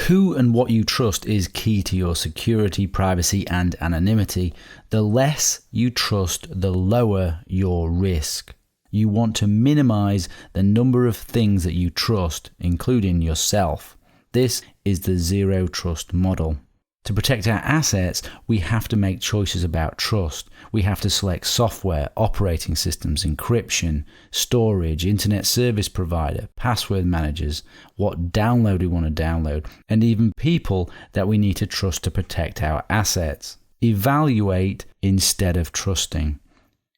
Who and what you trust is key to your security, privacy, and anonymity. The less you trust, the lower your risk. You want to minimize the number of things that you trust, including yourself. This is the zero trust model. To protect our assets, we have to make choices about trust. We have to select software, operating systems, encryption, storage, internet service provider, password managers, what download we want to download, and even people that we need to trust to protect our assets. Evaluate instead of trusting.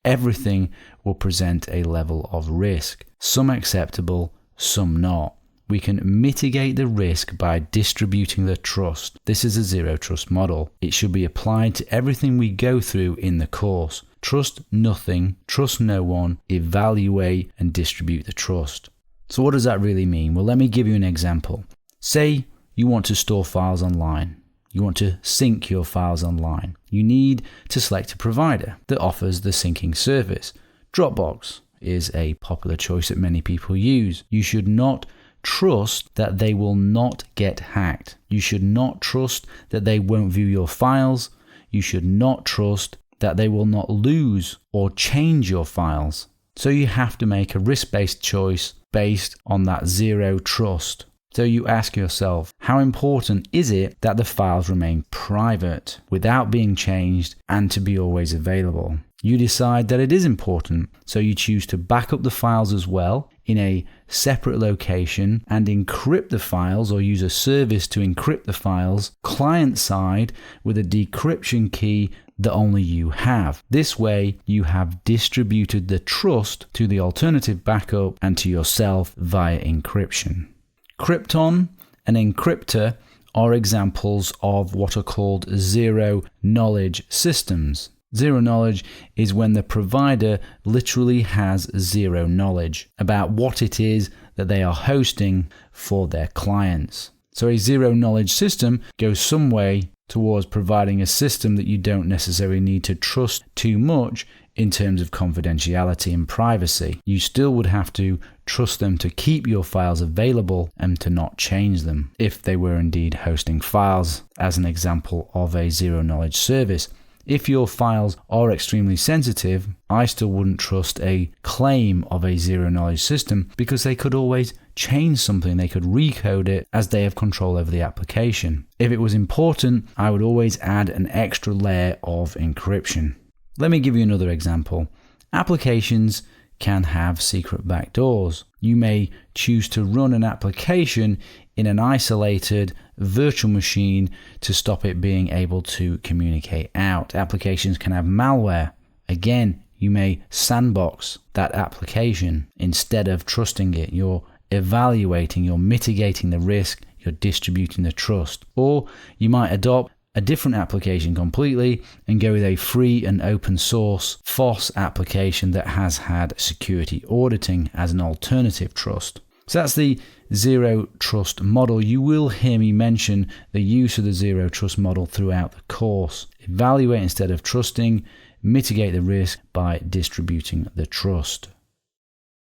Everything will present a level of risk, some acceptable, some not. We can mitigate the risk by distributing the trust. This is a zero trust model. It should be applied to everything we go through in the course. Trust nothing, trust no one, evaluate and distribute the trust. So what does that really mean? Well, let me give you an example. Say you want to store files online. You want to sync your files online. You need to select a provider that offers the syncing service. Dropbox is a popular choice that many people use. You should not trust that they will not get hacked. You should not trust that they won't view your files. You should not trust that they will not lose or change your files. So you have to make a risk-based choice based on that zero trust. So you ask yourself, how important is it that the files remain private without being changed and to be always available? You decide that it is important, so you choose to back up the files as well in a separate location and encrypt the files or use a service to encrypt the files client side with a decryption key that only you have. This way, you have distributed the trust to the alternative backup and to yourself via encryption. Krypton and Encryptor are examples of what are called zero-knowledge systems. Zero knowledge is when the provider literally has zero knowledge about what it is that they are hosting for their clients. So a zero knowledge system goes some way towards providing a system that you don't necessarily need to trust too much in terms of confidentiality and privacy. You still would have to trust them to keep your files available and to not change them if they were indeed hosting files, as an example of a zero knowledge service. If your files are extremely sensitive, I still wouldn't trust a claim of a zero knowledge system because they could always change something. They could recode it as they have control over the application. If it was important, I would always add an extra layer of encryption. Let me give you another example. Applications can have secret backdoors. You may choose to run an application in an isolated virtual machine to stop it being able to communicate out. Applications can have malware. Again, you may sandbox that application instead of trusting it. You're evaluating, you're mitigating the risk, you're distributing the trust. Or you might adopt a different application completely and go with a free and open source FOSS application that has had security auditing as an alternative trust. So that's the zero trust model. You will hear me mention the use of the zero trust model throughout the course. Evaluate instead of trusting, mitigate the risk by distributing the trust.